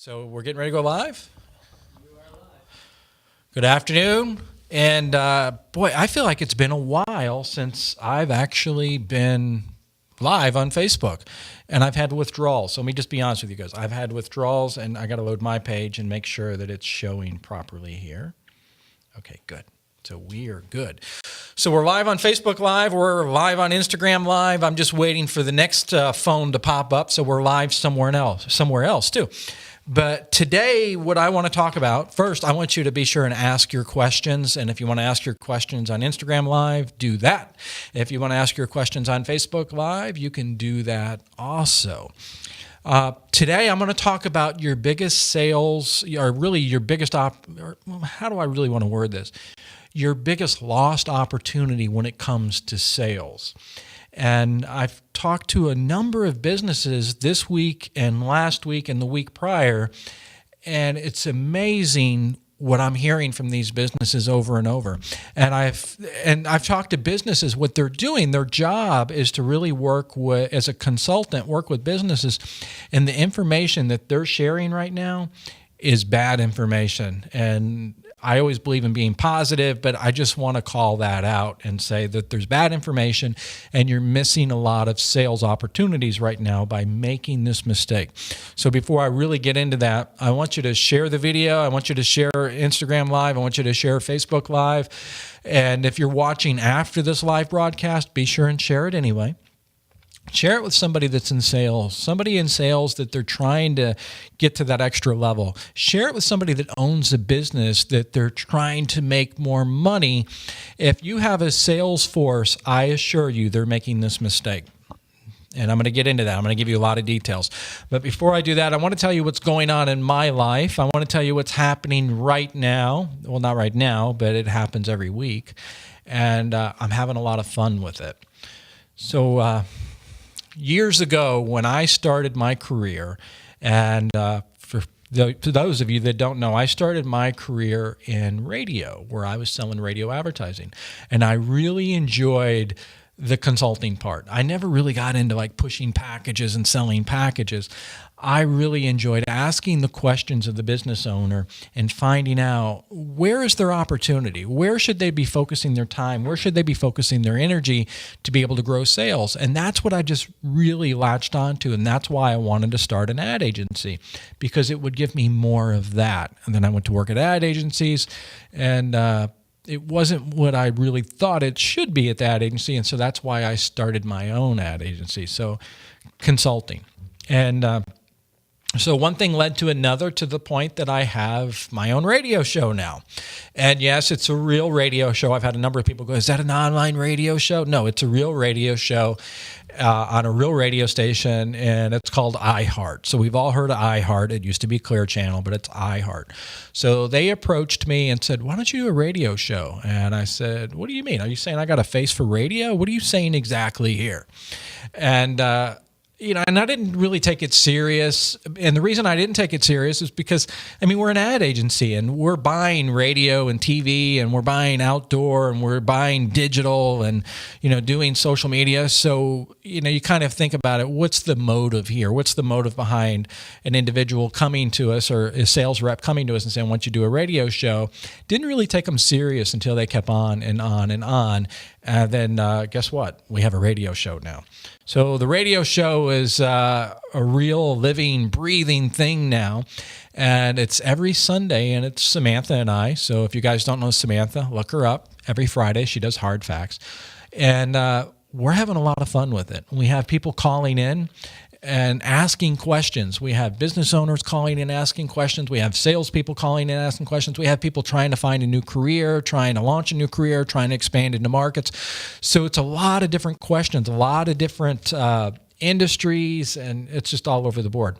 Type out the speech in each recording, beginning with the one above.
So we're getting ready to go live? Good afternoon. And boy, I feel like it's been a while since I've actually been live on Facebook. And I've had withdrawals. So let me just be honest with you guys. I've had withdrawals, and I got to load my page and make sure that it's showing properly here. Okay, good. So we are good. So we're live on Facebook Live. We're live on Instagram Live. I'm just waiting for the next phone to pop up, so we're live somewhere else too. But today, what I want to talk about, first, I want you to be sure and ask your questions. And if you want to ask your questions on Instagram Live, do that. If you want to ask your questions on Facebook Live, you can do that also. Today, I'm going to talk about your biggest sales, or really your biggest, how do I really want to word this? Your biggest lost opportunity when it comes to sales. And I've talked to a number of businesses this week and last week and the week prior, and it's amazing what I'm hearing from these businesses over and over. And I've talked to businesses. What they're doing, their job is to really work with, as a consultant, work with businesses, and the information that they're sharing right now is bad information. And I always believe in being positive, but I just want to call that out and say that there's bad information and you're missing a lot of sales opportunities right now by making this mistake. So before I really get into that, I want you to share the video. I want you to share Instagram Live. I want you to share Facebook Live. And if you're watching after this live broadcast, be sure and share it anyway. Share it with somebody that's in sales, somebody in sales that they're trying to get to that extra level. Share it with somebody that owns a business that they're trying to make more money. If you have a sales force, I assure you they're making this mistake. And I'm going to get into that. I'm going to give you a lot of details. But before I do that, I want to tell you what's going on in my life. I want to tell you what's happening right now. Well, not right now, but it happens every week. And I'm having a lot of fun with it. So, years ago, when I started my career, and to those of you that don't know, I started my career in radio, where I was selling radio advertising, and I really enjoyed the consulting part. I never really got into like pushing packages and selling packages. I really enjoyed asking the questions of the business owner and finding out where is their opportunity? Where should they be focusing their time? Where should they be focusing their energy to be able to grow sales? And that's what I just really latched onto. And that's why I wanted to start an ad agency, because it would give me more of that. And then I went to work at ad agencies, and it wasn't what I really thought it should be at the ad agency. And so that's why I started my own ad agency. So consulting. And so one thing led to another, to the point that I have my own radio show now. And yes, it's a real radio show. I've had a number of people go, is that an online radio show? No, it's a real radio show on a real radio station, and it's called iHeart. So we've all heard of iHeart. It used to be Clear Channel, but it's iHeart. So they approached me and said, why don't you do a radio show? And I said, what do you mean? Are you saying I got a face for radio? What are you saying exactly here? And and I didn't really take it serious. And the reason I didn't take it serious is because, we're an ad agency, and we're buying radio and TV, and we're buying outdoor, and we're buying digital, and, doing social media. So, you kind of think about it. What's the motive here? What's the motive behind an individual coming to us, or a sales rep coming to us and saying, I want you to do a radio show? Didn't really take them serious until they kept on and on and on. And then guess what? We have a radio show now. So the radio show is a real living, breathing thing now. And it's every Sunday, and it's Samantha and I. So if you guys don't know Samantha, look her up. Every Friday, she does hard facts. And we're having a lot of fun with it. We have people calling in and asking questions. We have business owners calling in asking questions. We have salespeople calling in asking questions. We have people trying to find a new career, trying to launch a new career, trying to expand into markets. So it's a lot of different questions, a lot of different industries, and it's just all over the board.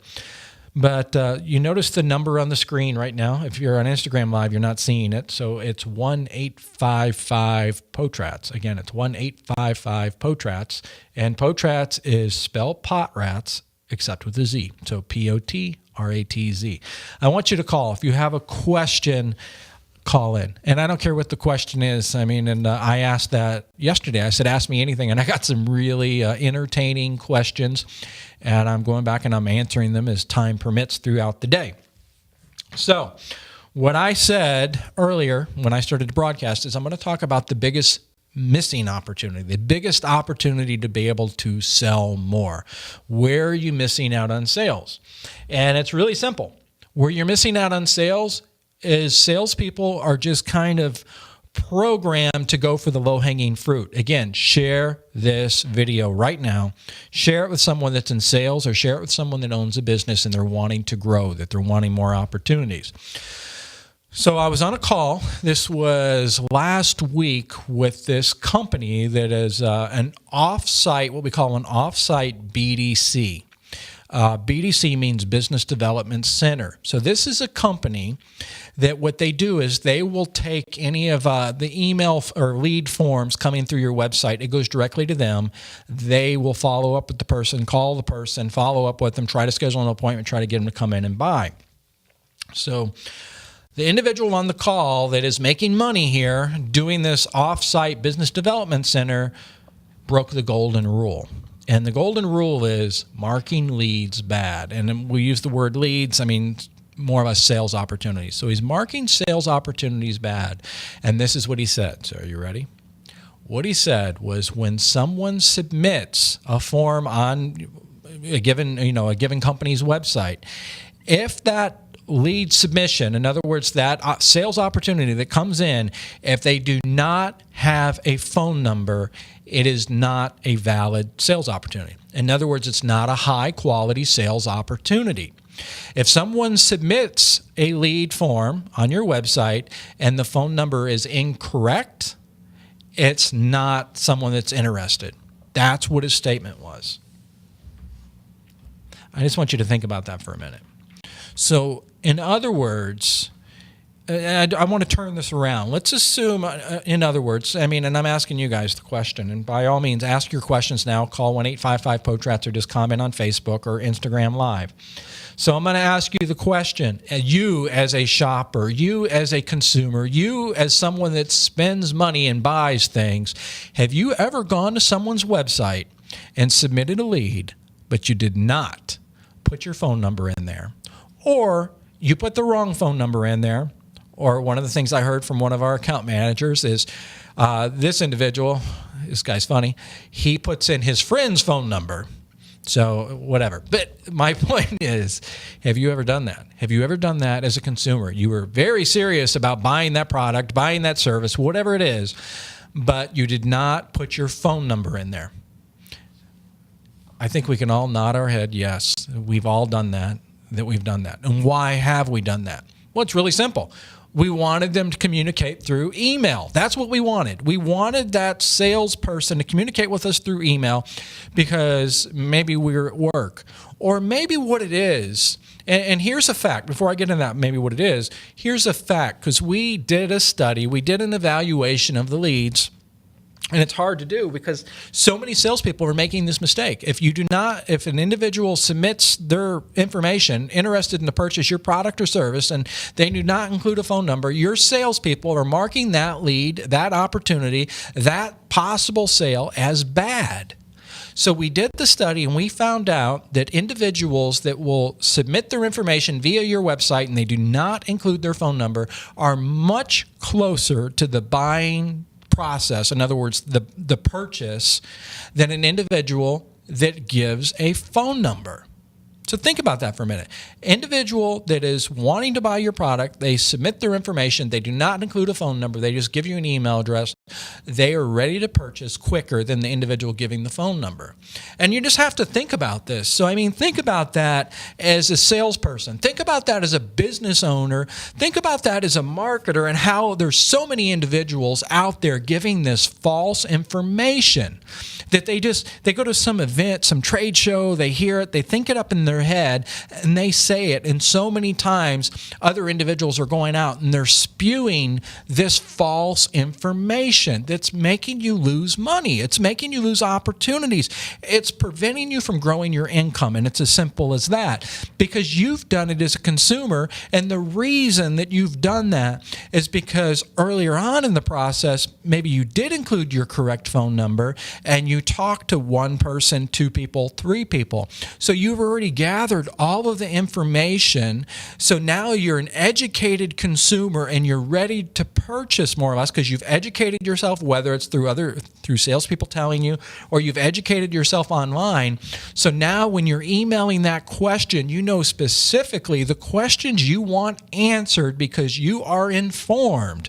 But you notice the number on the screen right now. If you're on Instagram Live, you're not seeing it. So it's 1-855-Potratz. Again, it's 1-855-Potratz. And Potratz is spelled Potratz, except with a Z. So Potratz. I want you to call. If you have a question, call in. And I don't care what the question is. I asked that yesterday. I said, ask me anything. And I got some really entertaining questions. And I'm going back and I'm answering them as time permits throughout the day. So what I said earlier when I started to broadcast is I'm going to talk about the biggest missing opportunity, the biggest opportunity to be able to sell more. Where are you missing out on sales? And it's really simple. Where you're missing out on sales is salespeople are just kind of programmed to go for the low-hanging fruit. Again, share this video right now. Share it with someone that's in sales, or share it with someone that owns a business and they're wanting to grow, that they're wanting more opportunities. So I was on a call, this was last week, with this company that is an off-site, what we call an off-site BDC. BDC means Business Development Center. So this is a company that what they do is they will take any of the email or lead forms coming through your website. It goes directly to them. They will follow up with the person, call the person, follow up with them, try to schedule an appointment, try to get them to come in and buy. So the individual on the call that is making money here doing this off-site Business Development Center broke the golden rule. And the golden rule is marking leads bad. And we use the word leads, I mean, more of a sales opportunity. So he's marking sales opportunities bad. And this is what he said. So are you ready? What he said was, when someone submits a form on a given company's website, if that lead submission, in other words, that sales opportunity that comes in, if they do not have a phone number, it is not a valid sales opportunity. In other words, it's not a high quality sales opportunity. If someone submits a lead form on your website and the phone number is incorrect, it's not someone that's interested. That's what his statement was. I just want you to think about that for a minute. So, in other words, I want to turn this around. Let's assume, in other words, and I'm asking you guys the question, and by all means, ask your questions now. Call 1-855-POTRATZ or just comment on Facebook or Instagram Live. So I'm going to ask you the question, you as a shopper, you as a consumer, you as someone that spends money and buys things, have you ever gone to someone's website and submitted a lead, but you did not put your phone number in there? Or you put the wrong phone number in there? Or one of the things I heard from one of our account managers is this individual, this guy's funny, he puts in his friend's phone number. So whatever. But my point is, have you ever done that? Have you ever done that as a consumer? You were very serious about buying that product, buying that service, whatever it is, but you did not put your phone number in there. I think we can all nod our head, yes, we've all done that we've done that. And why have we done that? Well, it's really simple. We wanted them to communicate through email. That's what we wanted. We wanted that salesperson to communicate with us through email because maybe we're at work. Or maybe what it is, and here's a fact. Before I get into that, maybe what it is, here's a fact, because we did a study, we did an evaluation of the leads. And it's hard to do because so many salespeople are making this mistake. If an individual submits their information, interested in to purchase your product or service, and they do not include a phone number, your salespeople are marking that lead, that opportunity, that possible sale as bad. So we did the study and we found out that individuals that will submit their information via your website and they do not include their phone number are much closer to the buying process, in other words, the purchase, than an individual that gives a phone number. So think about that for a minute. Individual that is wanting to buy your product, they submit their information, they do not include a phone number, they just give you an email address, they are ready to purchase quicker than the individual giving the phone number. And you just have to think about this. So, think about that as a salesperson. Think about that as a business owner. Think about that as a marketer and how there's so many individuals out there giving this false information that they go to some event, some trade show, they hear it, they think it up in their head, and they say it. And so many times other individuals are going out and they're spewing this false information that's making you lose money. It's making you lose opportunities. It's preventing you from growing your income. And it's as simple as that, because you've done it as a consumer. And the reason that you've done that is because earlier on in the process, maybe you did include your correct phone number and you talked to one person, two people, three people. So you've already gathered gathered all of the information. So now you're an educated consumer and you're ready to purchase more or less because you've educated yourself, whether it's through salespeople telling you or you've educated yourself online. So now when you're emailing that question, you know specifically the questions you want answered because you are informed.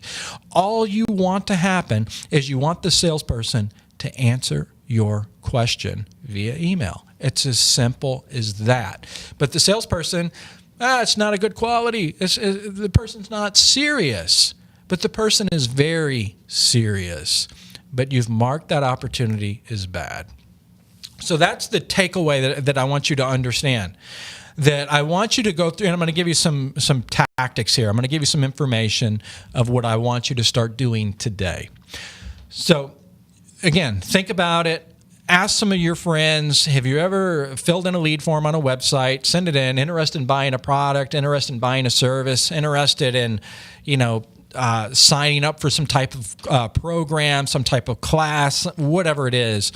All you want to happen is you want the salesperson to answer your question via email. It's as simple as that. But the salesperson, it's not a good quality. The person's not serious. But the person is very serious. But you've marked that opportunity as bad. So that's the takeaway that I want you to understand. That I want you to go through, and I'm going to give you some tactics here. I'm going to give you some information of what I want you to start doing today. So again, think about it. Ask some of your friends, have you ever filled in a lead form on a website, send it in, interested in buying a product, interested in buying a service, interested in, signing up for some type of program, some type of class, whatever it is,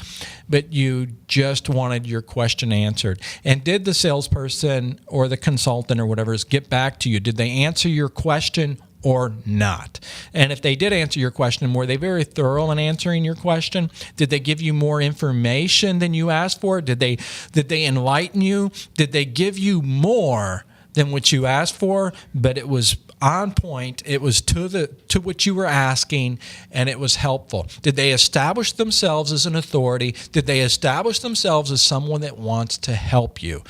but you just wanted your question answered. And did the salesperson or the consultant or whatever get back to you? Did they answer your question or not? And if they did answer your question, were they very thorough in answering your question? Did they give you more information than you asked for? Did they enlighten you? Did they give you more than what you asked for? But it was on point. It was to what you were asking, and it was helpful. Did they establish themselves as an authority? Did they establish themselves as someone that wants to help you?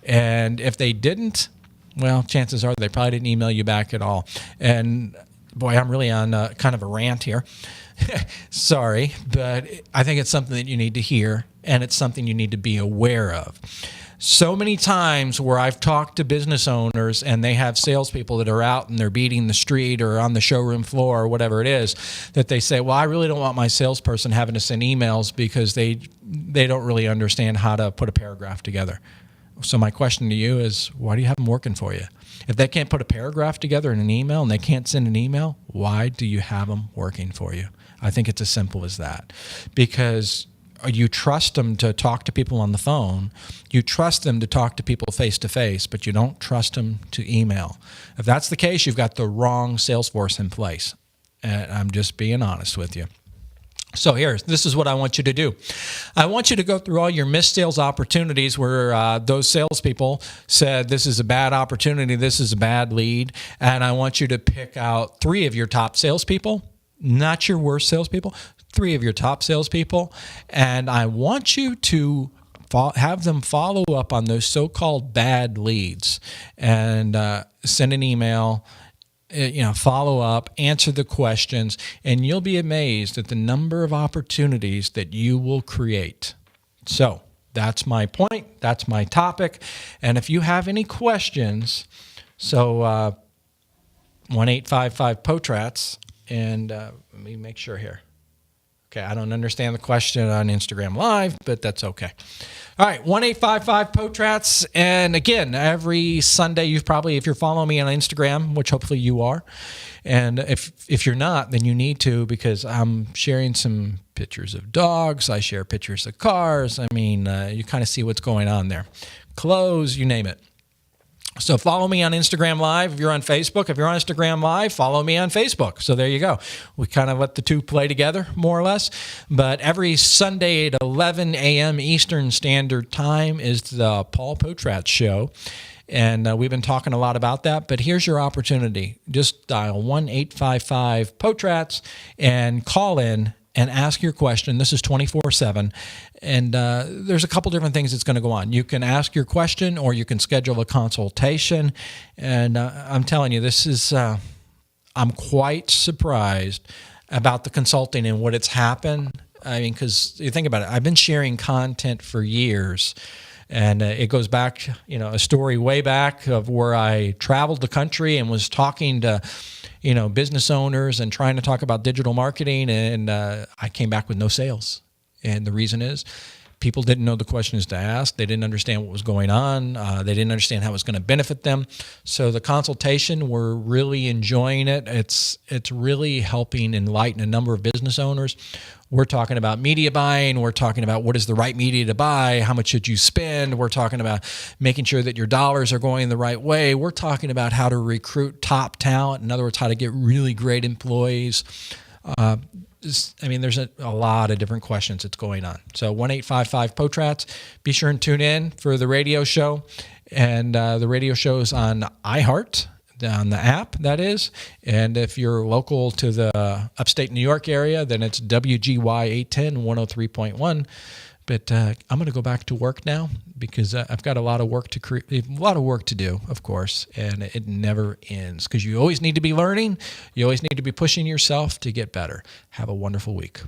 And if they didn't, well, chances are they probably didn't email you back at all. And boy, I'm really on kind of a rant here. Sorry, but I think it's something that you need to hear, and it's something you need to be aware of. So many times where I've talked to business owners and they have salespeople that are out and they're beating the street or on the showroom floor or whatever it is, that they say, well, I really don't want my salesperson having to send emails because they don't really understand how to put a paragraph together. So my question to you is, why do you have them working for you? If they can't put a paragraph together in an email and they can't send an email, why do you have them working for you? I think it's as simple as that. Because you trust them to talk to people on the phone. You trust them to talk to people face-to-face, but you don't trust them to email. If that's the case, you've got the wrong sales force in place. And I'm just being honest with you. So this is what I want you to do. I want you to go through all your missed sales opportunities where those salespeople said, this is a bad opportunity, this is a bad lead, and I want you to pick out 3 of your top salespeople, not your worst salespeople, 3 of your top salespeople, and I want you to have them follow up on those so-called bad leads and send an email, follow up, answer the questions, and you'll be amazed at the number of opportunities that you will create. So that's my point. That's my topic. And if you have any questions, 1-855-Potratz, and let me make sure here. Okay, I don't understand the question on Instagram Live, but that's okay. All right, 1-855-Potratz. And again, every Sunday, if you're following me on Instagram, which hopefully you are, and if you're not, then you need to, because I'm sharing some pictures of dogs. I share pictures of cars. I mean, you kind of see what's going on there. Clothes, you name it. So follow me on Instagram Live. If you're on Facebook, if you're on Instagram Live, follow me on Facebook. So there you go. We kind of let the two play together, more or less. But every Sunday at 11 a.m. Eastern Standard Time is the Paul Potratz Show. And we've been talking a lot about that. But here's your opportunity. Just dial 1-855-Potratz and call in and ask your question. This is 24/7. And there's a couple different things that's going to go on. You can ask your question or you can schedule a consultation. And I'm telling you, this is, I'm quite surprised about the consulting and what it's happened. I mean, because you think about it, I've been sharing content for years. And it goes back, a story way back of where I traveled the country and was talking to, business owners and trying to talk about digital marketing. And I came back with no sales. And the reason is People didn't know the questions to ask. They didn't understand what was going on. They didn't understand how it was going to benefit them. So the consultation, we're really enjoying it. It's really helping enlighten a number of business owners. We're talking about media buying. We're talking about what is the right media to buy. How much should you spend? We're talking about making sure that your dollars are going the right way. We're talking about how to recruit top talent. In other words, how to get really great employees. There's a lot of different questions that's going on. So 1-855-Potratz. Be sure and tune in for the radio show. And the radio show is on iHeart, on the app, that is. And if you're local to the upstate New York area, then it's WGY 810 103.1. But I'm going to go back to work now because I've got a lot of work to do, of course, and it never ends because you always need to be learning. You always need to be pushing yourself to get better. Have a wonderful week.